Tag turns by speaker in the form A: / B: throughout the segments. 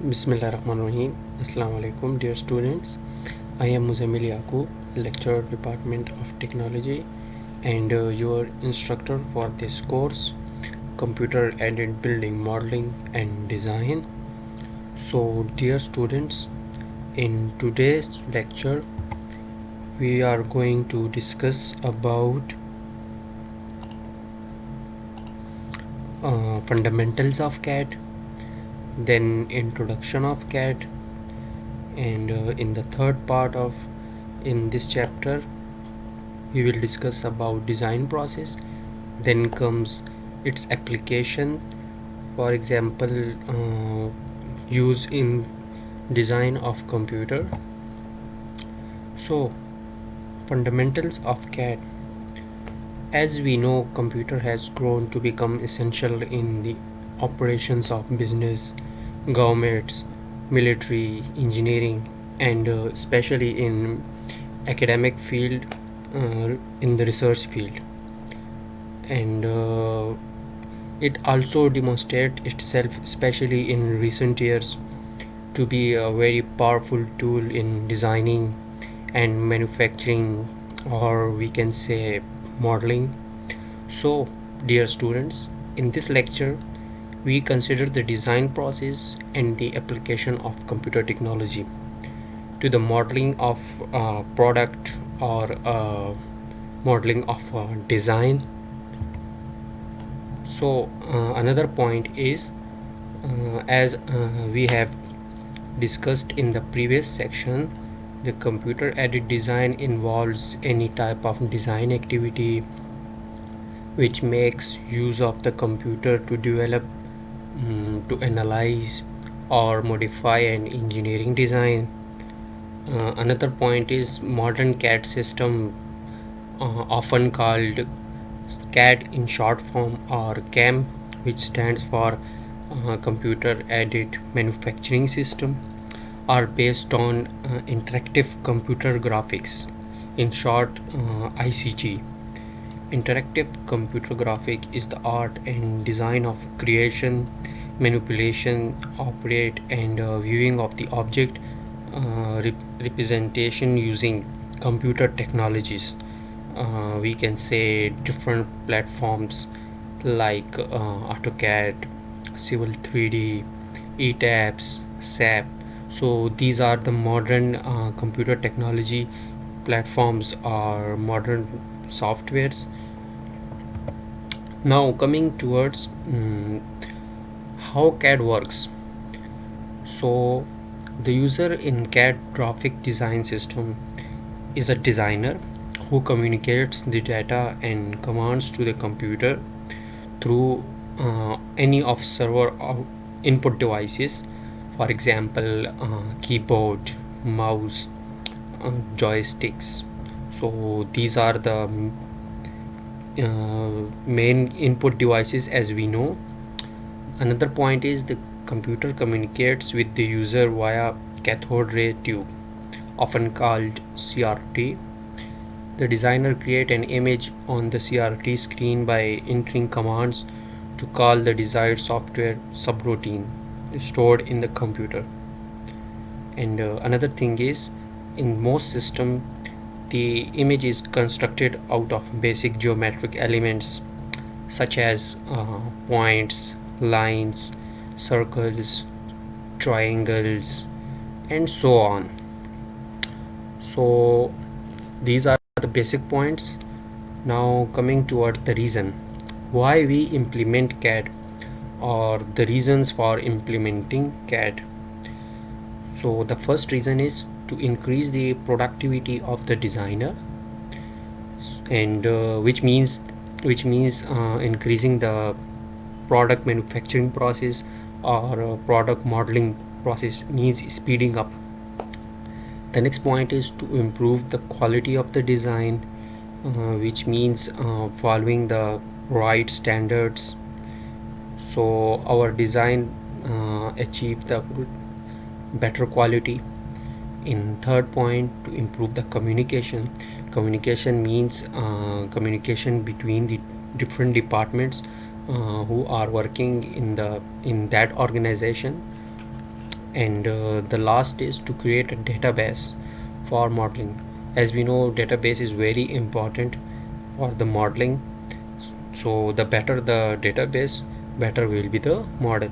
A: Bismillahirrahmanirrahim. Assalamu alaikum, dear students. I am Muzammil Yaqub, lecturer, Department of Technology, and your instructor for this course, Computer Aided Building Modeling and Design. So, dear students, in today's lecture, we are going to discuss about fundamentals of CAD, then introduction of CAD, and in the third part of in this chapter we will discuss about design process, then comes its application, for example use in design of computer. So fundamentals of CAD. As we know, computer has grown to become essential in the operations of business, governments, military, engineering, and especially in academic field, in the research field. And it also demonstrates itself, especially in recent years, to be a very powerful tool in designing and manufacturing, or we can say modeling. So, dear students, in this lecture we consider the design process and the application of computer technology to the modeling of product, or modeling of design. So another point is, as we have discussed in the previous section, the computer aided design involves any type of design activity which makes use of the computer to develop, to analyze or modify an engineering design. Another point is modern CAD system, often called CAD in short form, or CAM, which stands for computer aided manufacturing system, are based on interactive computer graphics, in short ICG. Interactive computer graphic is the art and design of creation, manipulation, operate, and viewing of the object representation using computer technologies. We can say different platforms like AutoCAD, Civil 3D, ETABS, SAP. So these are the modern computer technology platforms or modern softwares. Now coming towards how CAD works. So the user in CAD graphic design system is a designer who communicates the data and commands to the computer through any of server input devices, for example keyboard, mouse, joysticks. So these are the main input devices, as we know. Another point is the computer communicates with the user via cathode ray tube, often called CRT. The designer creates an image on the CRT screen by entering commands to call the desired software subroutine stored in the computer. And another thing is, in most systems, the image is constructed out of basic geometric elements such as points, lines, circles, triangles, and so on. So these are the basic points. Now coming towards the reason why we implement CAD, or the reasons for implementing CAD. So the first reason is to increase the productivity of the designer, and which means increasing the product manufacturing process, or product modeling process needs speeding up. The next point is to improve the quality of the design, which means following the right standards, so our design achieve the better quality. In third point, to improve the communication. Communication means communication between the different departments who are working in that organization. and the last is to create a database for modeling. As we know, database is very important for the modeling, so the better the database, better will be the model.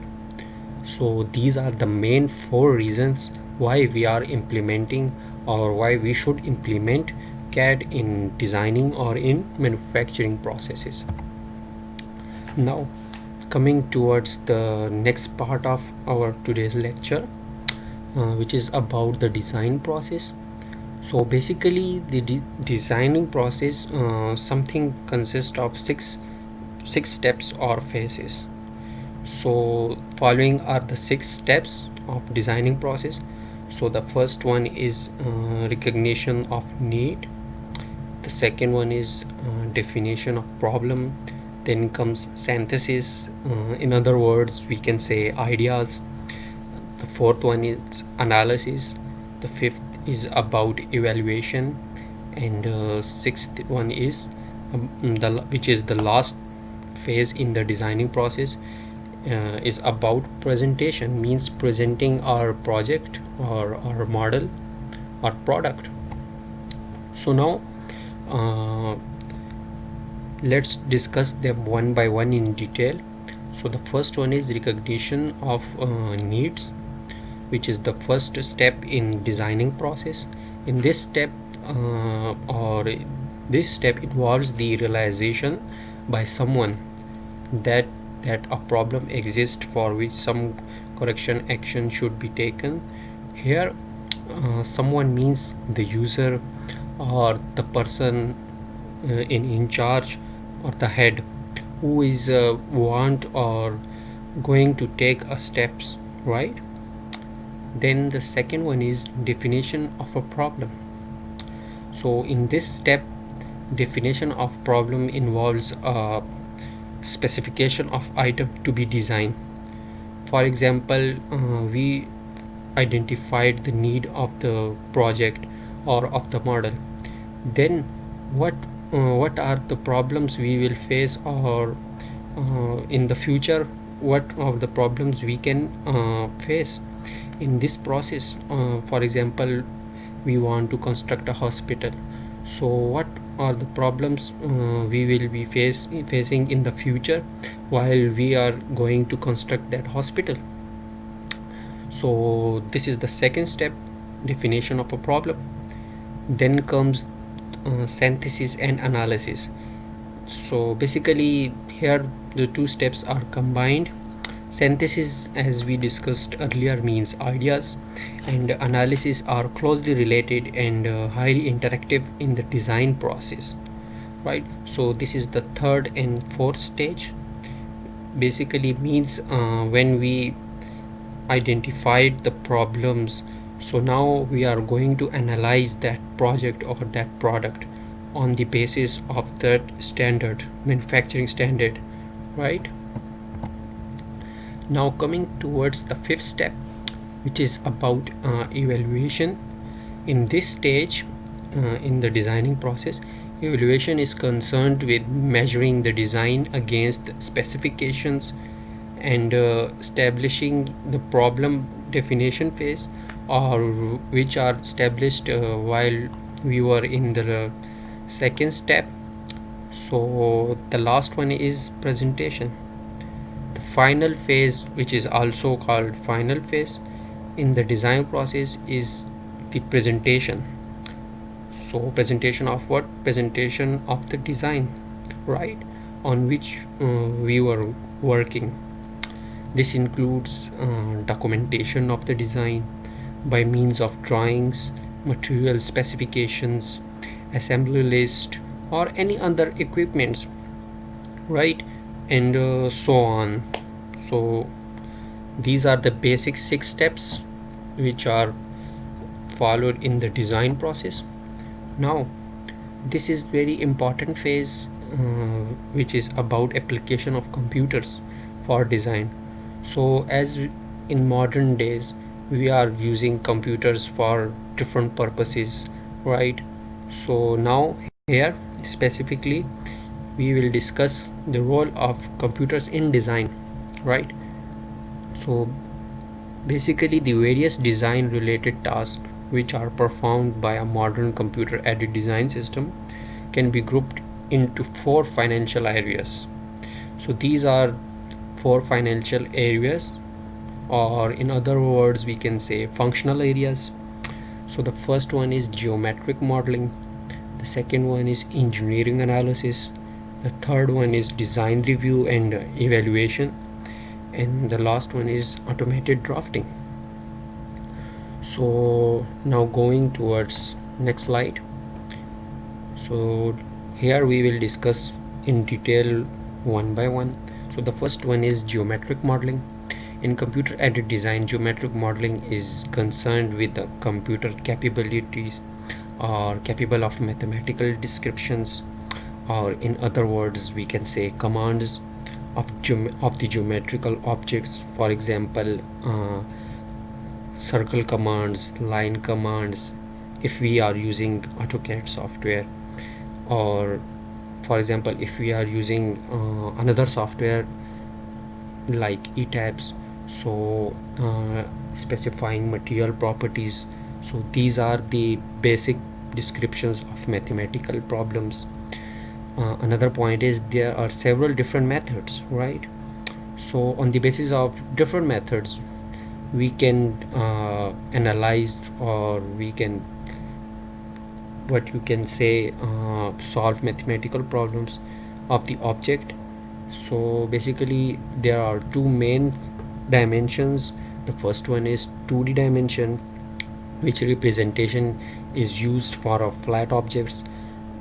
A: So these are the main 4 reasons why we are implementing, or why we should implement CAD in designing or in manufacturing processes. Now coming towards the next part of our today's lecture, which is about the design process. So basically the designing process something consists of six steps or phases. So following are the 6 steps of designing process. So the first one is recognition of need. The second one is definition of problem. Then comes synthesis, in other words we can say ideas. The fourth one is analysis. The fifth is about evaluation, and sixth one is which is the last phase in the designing process, is about presentation, means presenting our project or our model or product. So now let's discuss them one by one in detail. So the first one is recognition of needs, which is the first step in designing process. In this step this step involves the realization by someone that a problem exists for which some correction action should be taken. Here someone means the user or the person in charge, or the head, who is want or going to take steps, right? Then the second one is definition of a problem. So in this step, definition of problem involves a specification of item to be designed. For example, we identified the need of the project or of the model. Then what are the problems we will face, or in the future what of the problems we can face in this process. For example, we want to construct a hospital, so what are the problems we will be facing in the future while we are going to construct that hospital. So this is the second step, definition of a problem. Then comes synthesis and analysis. So basically here the two steps are combined. Synthesis, as we discussed earlier, means ideas, and analysis are closely related and highly interactive in the design process, right? So this is the third and fourth stage. Basically means when we identified the problems, so now we are going to analyze that project or that product on the basis of that standard, manufacturing standard, right? Now coming towards the fifth step, which is about evaluation. In this stage in the designing process, evaluation is concerned with measuring the design against specifications and establishing the problem definition phase, or which are established while we were in the second step. So the last one is presentation. The final phase, which is also called final phase in the design process, is the presentation. So presentation of what? Presentation of the design, right, on which we were working. This includes documentation of the design by means of drawings, material specifications, assembly list, or any other equipments, right, and so on. So these are the basic 6 steps which are followed in the design process. Now this is very important phase which is about application of computers for design. So as in modern days we are using computers for different purposes, right? So now here specifically we will discuss the role of computers in design, right? So Basically, the various design related tasks which are performed by a modern computer aided design system can be grouped into four financial areas. So these are four financial areas, or in other words we can say functional areas. So the first one is geometric modeling, the second one is engineering analysis, the third one is design review and evaluation, and the last one is automated drafting. So now going towards next slide. So here we will discuss in detail one by one. So the first one is geometric modeling. In computer aided design, geometric modeling is concerned with the computer capabilities or capable of mathematical descriptions, or in other words we can say commands of the geometrical objects. For example, circle commands, line commands if we are using AutoCAD software, or for example if we are using another software like ETABS, so specifying material properties. So these are the basic descriptions of mathematical problems. Another point is there are several different methods, right? So on the basis of different methods we can analyze, or we can, what you can say, solve mathematical problems of the object. So basically there are two main dimensions. The first one is 2D dimension, which representation is used for flat objects.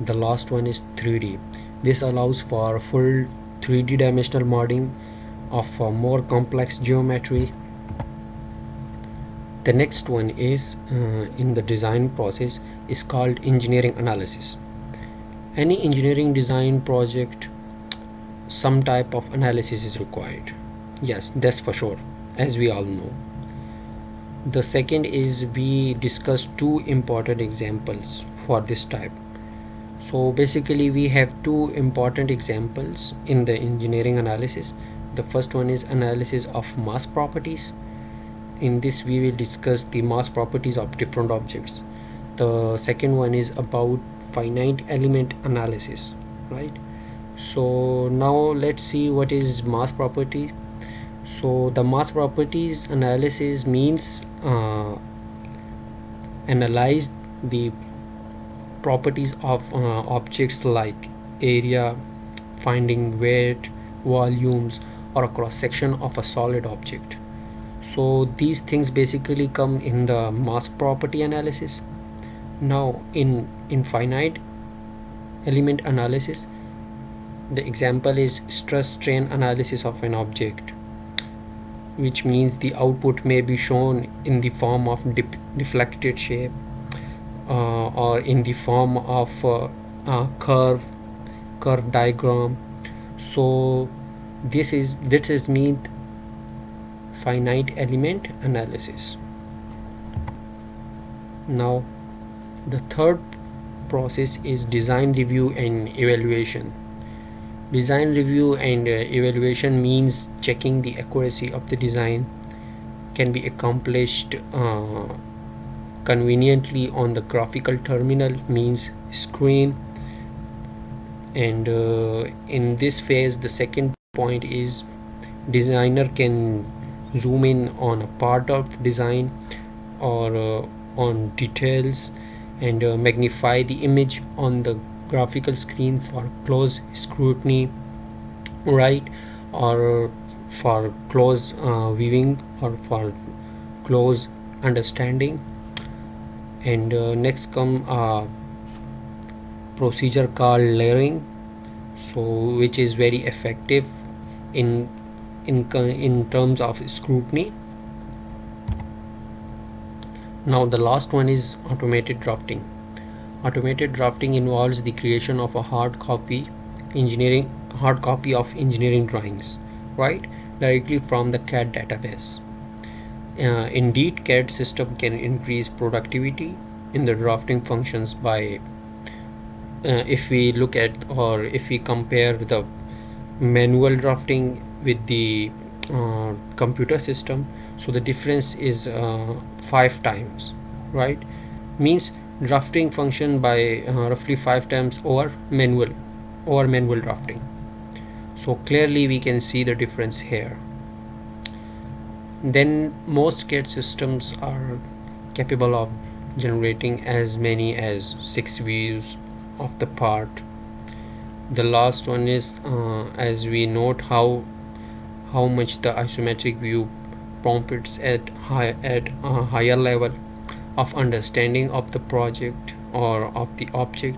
A: The last one is 3D. This allows for full 3D dimensional modeling of more complex geometry. The next one is in the design process is called engineering analysis. Any engineering design project, some type of analysis is required. Yes, that's for sure, as we all know. The second is we discuss two important examples for this type. So basically we have two important examples in the engineering analysis. The first one is analysis of mass properties. In this we will discuss the mass properties of different objects. The second one is about finite element analysis, right? So now let's see what is mass property. So the mass properties analysis means analyze the properties of objects like area, finding weight, volumes, or a cross section of a solid object. So these things basically come in the mass property analysis. Now in finite element analysis, the example is stress strain analysis of an object, which means the output may be shown in the form of deflected shape, or in the form of a curve diagram. So this is mean finite element analysis. Now the third process is design review and evaluation. Design review and evaluation means checking the accuracy of the design. Can be accomplished conveniently on the graphical terminal, means screen. And in this phase the second point is designer can zoom in on a part of design, or on details, and magnify the image on the graphical screen for close scrutiny, right? Or for close viewing, or for close understanding. And next come procedure called layering, so which is very effective in terms of scrutiny. Now the last one is automated drafting. Automated drafting involves the creation of a hard copy of engineering drawings, right, directly from the CAD database. Indeed, CAD system can increase productivity in the drafting functions by if we look at, or if we compare the manual drafting with the computer system. so the difference is 5 times, right? Means drafting function by roughly 5 times over manual drafting. So clearly we can see the difference here. Then most CAD systems are capable of generating as many as 6 views of the part. The last one is as we note how much the isometric view prompts at a higher level of understanding of the project or of the object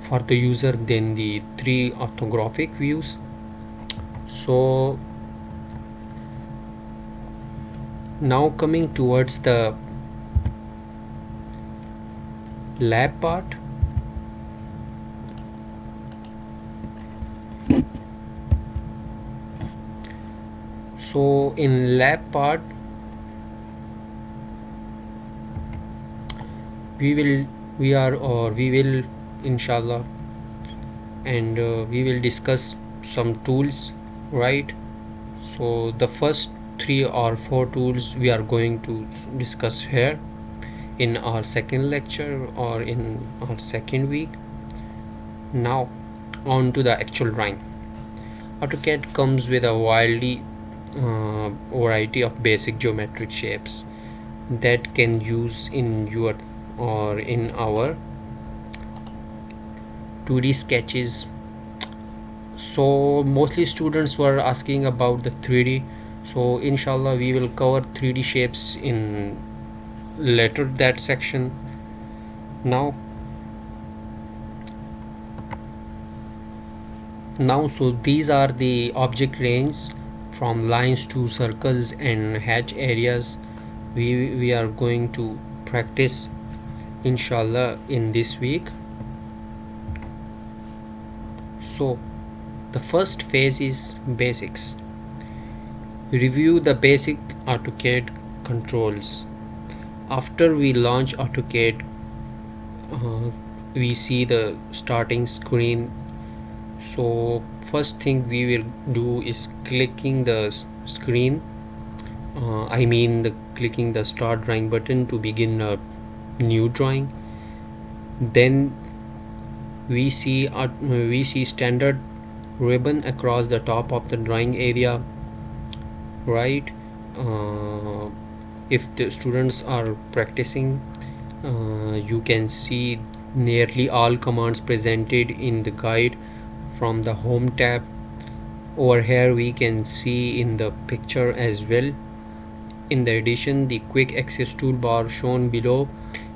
A: for the user than the 3 orthographic views. So now coming towards the lab part. So in lab part we will inshallah, and we will discuss some tools, right? So the first 3 or 4 tools we are going to discuss here in our second lecture or in our second week. Now on to the actual drawing. AutoCAD comes with a wildly variety of basic geometric shapes that can use in your or in our 2D sketches. So mostly students were asking about the 3D, so inshallah we will cover 3D shapes in later that section. Now so these are the object range from lines to circles and hatch areas we are going to practice inshallah in this week. So the first phase is basics. Review the basic AutoCAD controls. After we launch AutoCAD, we see the starting screen. So first thing we will do is clicking the screen, clicking the start drawing button to begin a new drawing. Then we see standard ribbon across the top of the drawing area, right? If the students are practicing, you can see nearly all commands presented in the guide from the home tab. Over here we can see in the picture as well. In the addition, the quick access toolbar shown below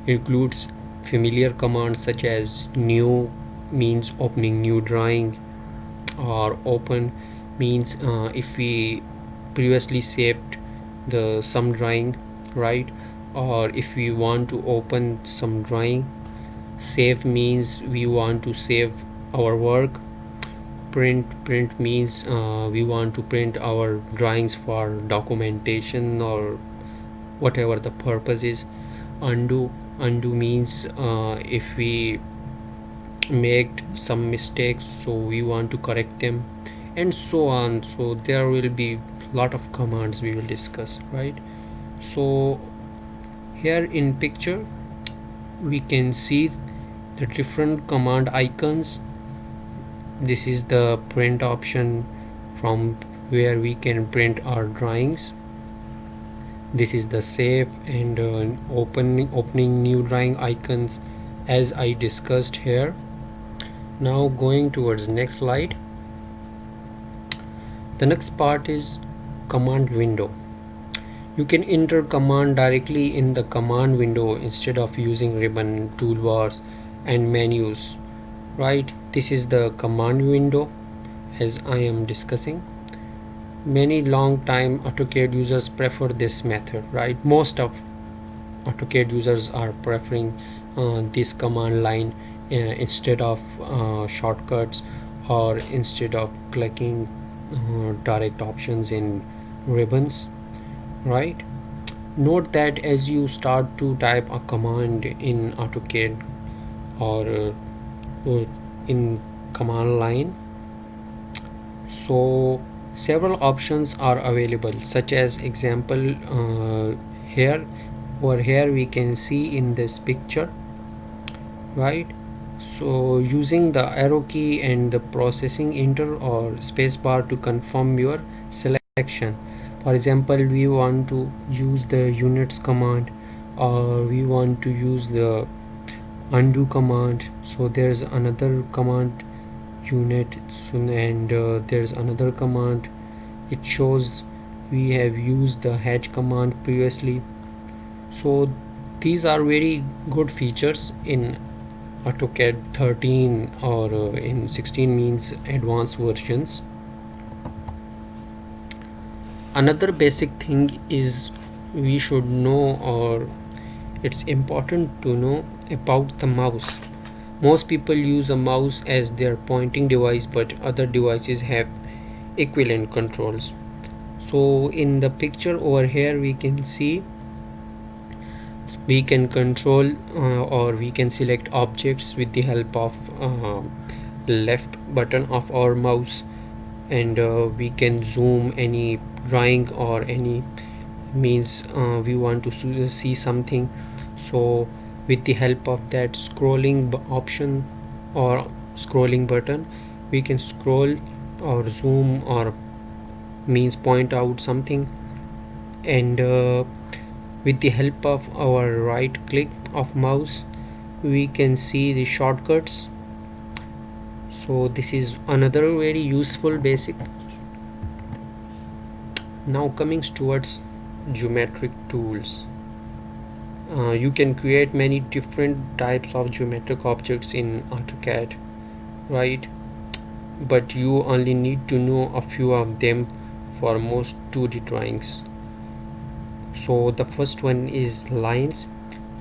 A: includes familiar commands such as new means opening new drawing, or open means if we previously saved some drawing, right? Or if we want to open some drawing. Save means we want to save our work. Print means we want to print our drawings for documentation or whatever the purpose is. Undo means if we made some mistakes, so we want to correct them, and so on. So there will be lot of commands we will discuss, right? So here in picture we can see the different command icons. This is the print option from where we can print our drawings. This is the save and opening new drawing icons as I discussed here. Now going towards next slide. The next part is command window. You can enter command directly in the command window instead of using ribbon, toolbars and menus, right? This is the command window as I am discussing. Many long time AutoCAD users prefer this method, right? Most of AutoCAD users are preferring this command line instead of shortcuts, or instead of clicking direct options in ribbons, right? Note that as you start to type a command in AutoCAD or in command line, so Several options are available, such as example here over here we can see in this picture, right? So using the arrow key and the processing enter or spacebar to confirm your selection. For example, we want to use the units command, or we want to use the undo command. So there's another command unit, and there's another command. It shows we have used the hatch command previously. So these are very good features in AutoCAD 13 or in 16 means advanced versions. Another basic thing is we should know, or it's important to know about the mouse. Most people use a mouse as their pointing device, but other devices have equivalent controls. So in the picture over here we can see we can control or we can select objects with the help of left button of our mouse, and we can zoom any drawing or any means we want to see something. So with the help of that scrolling option or scrolling button, we can scroll or zoom or means point out something, and with the help of our right click of mouse we can see the shortcuts. So this is another very useful basic. Now coming towards geometric tools, you can create many different types of geometric objects in AutoCAD, right? But you only need to know a few of them for most 2D drawings. So the first one is lines.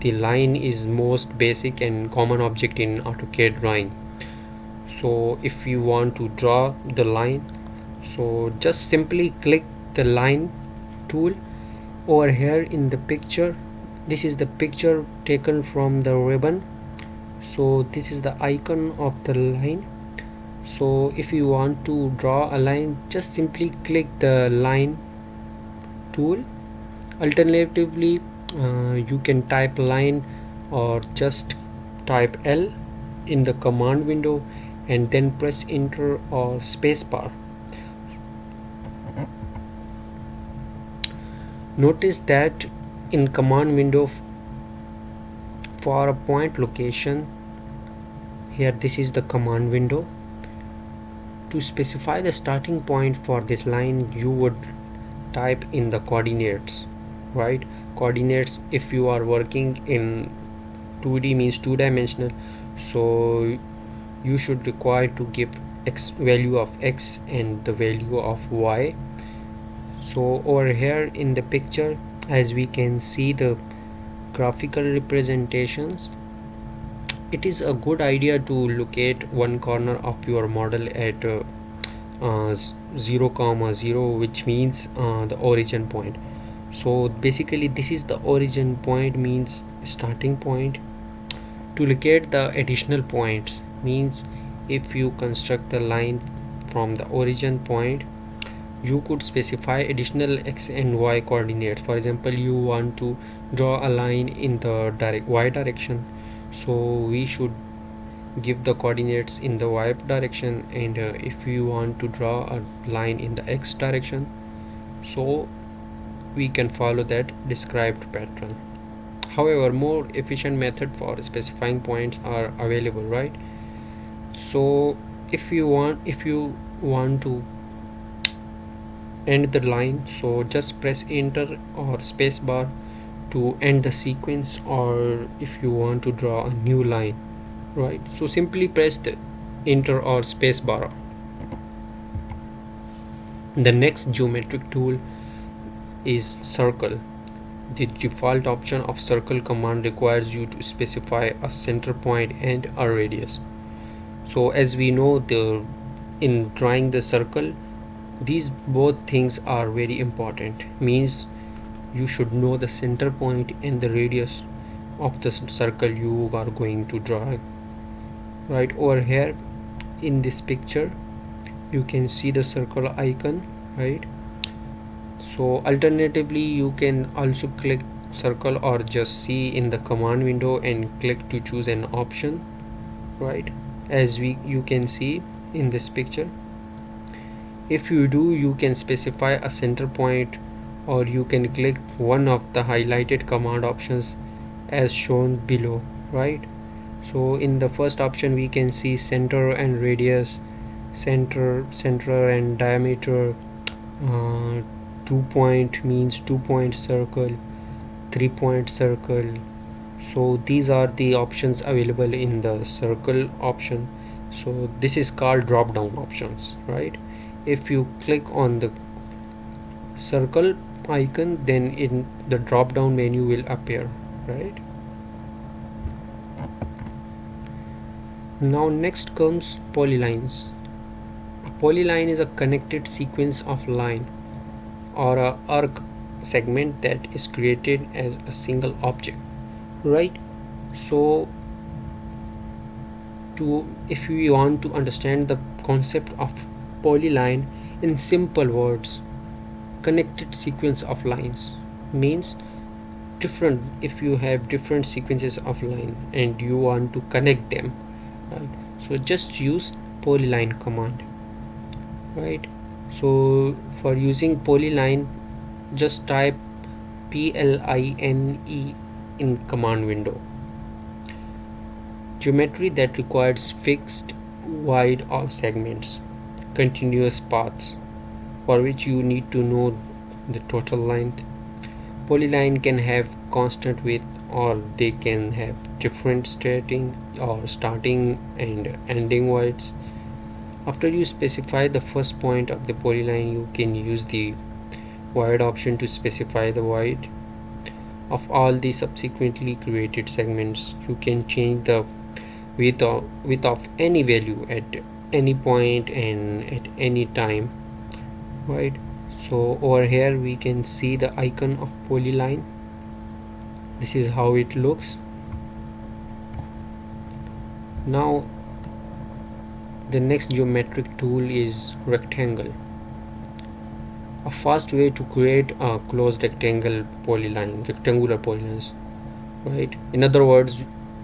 A: The line is most basic and common object in AutoCAD drawing. So if you want to draw the line, so just simply click the line tool over here in the picture. This is the picture taken from the ribbon. So this is the icon of the line. So if you want to draw a line, just simply click the line tool. Alternatively, you can type line or just type L in the command window and then press enter or spacebar. Notice that in command window for a point location, here this is the command window. To specify the starting point for this line, you would type in the coordinates, right? Coordinates, if you are working in 2D means two-dimensional, so you should require to give x value of x and the value of y. So over here in the picture, as we can see the graphical representations, it is a good idea to locate one corner of your model at 0,0, which means the origin point. So basically this is the origin point, means starting point. To locate the additional points means if you construct the line from the origin point, you could specify additional x and y coordinates. For example, you want to draw a line in the y direction, so we should give the coordinates in the y direction, and if you want to draw a line in the x direction, so we can follow that described pattern. However, more efficient method for specifying points are available, right? So if you want to end the line, so just press enter or spacebar to end the sequence, or if you want to draw a new line, right? So simply press the enter or spacebar. The next geometric tool is circle. The default option of circle command requires you to specify a center point and a radius. So as we know, in drawing the circle, these both things are very important, means you should know the center point and the radius of the circle you are going to draw, right? Over here in this picture you can see the circle icon. right? So alternatively, you can also click circle or just see in the command window and click to choose an option, right? As you can see in this picture. If you do, you can specify a center point, or you can click one of the highlighted command options as shown below, right? So in the first option we can see center and radius, center and diameter, 2 point means 2 point circle, 3 point circle. So these are the options available in the circle option. So this is called drop down options, right? If you click on the circle icon, then in the drop down menu will appear, right? Now next comes polylines. A polyline is a connected sequence of line or a arc segment that is created as a single object, right? So to if we want to understand the concept of polyline in simple words, connected sequence of lines means different. If you have different sequences of line and you want to connect them, right? So just use polyline command, right? So for using polyline, just type PLINE in command window. Geometry that requires fixed wide of segments, continuous paths, for which you need to know the total length. Polyline can have constant width, or they can have different starting and ending widths. After you specify the first point of the polyline, you can use the void option to specify the void of all the subsequently created segments. You can change the width of any value at any point and at any time, right? So over here we can see the icon of polyline. This is how it looks. Now the next geometric tool is rectangle. A fast way to create a closed rectangular polylines, right? In other words,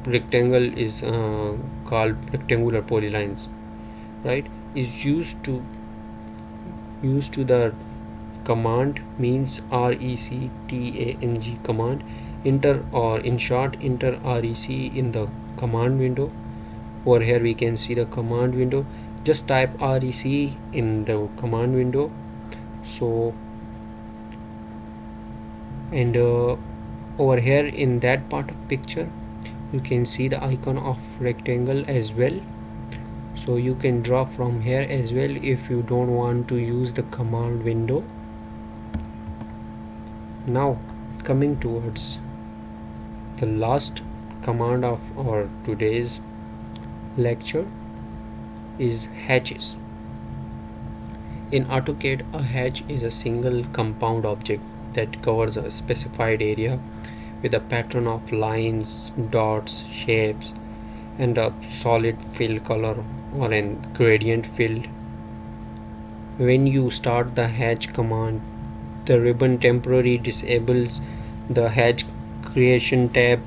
A: rectangle is called rectangular polylines, right? Is used to the command means RECTANG command, enter, or in short enter REC in the command window. Over here we can see the command window. Just type REC in the command window. So and over here in that part of picture you can see the icon of rectangle as well. So you can draw from here as well if you don't want to use the command window. Now coming towards the last command of our today's lecture is hatches. In AutoCAD, a hatch is a single compound object that covers a specified area with a pattern of lines, dots, shapes, and a solid fill color or a gradient field. When you start the hatch command, the ribbon temporarily disables the hatch creation tab.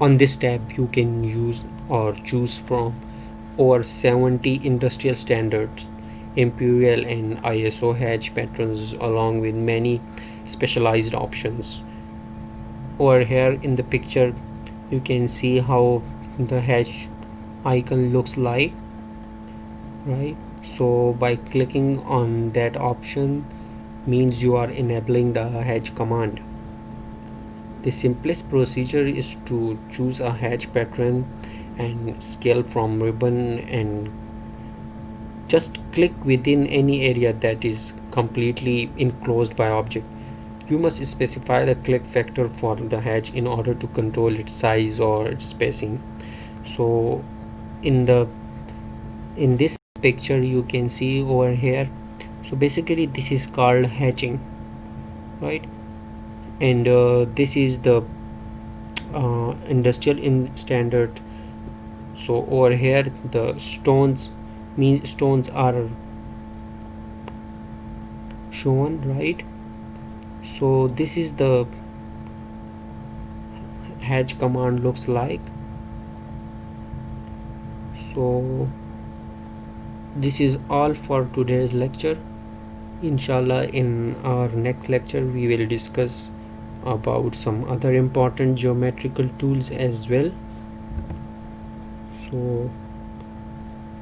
A: On this tab you can use or choose from over 70 industrial standards, Imperial and ISO hatch patterns, along with many specialized options. Over here in the picture you can see how the hatch icon looks like, right? So by clicking on that option means you are enabling the hatch command. The simplest procedure is to choose a hatch pattern and scale from ribbon and just click within any area that is completely enclosed by object. You must specify the click factor for the hatch in order to control its size or its spacing. So in this picture you can see over here, so basically this is called hatching, right? And this is the industrial standard. So over here the stones are shown, right? So this is the hatch command looks like. So this is all for today's lecture. Inshallah, in our next lecture we will discuss about some other important geometrical tools as well. So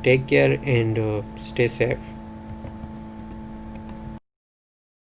A: take care and stay safe.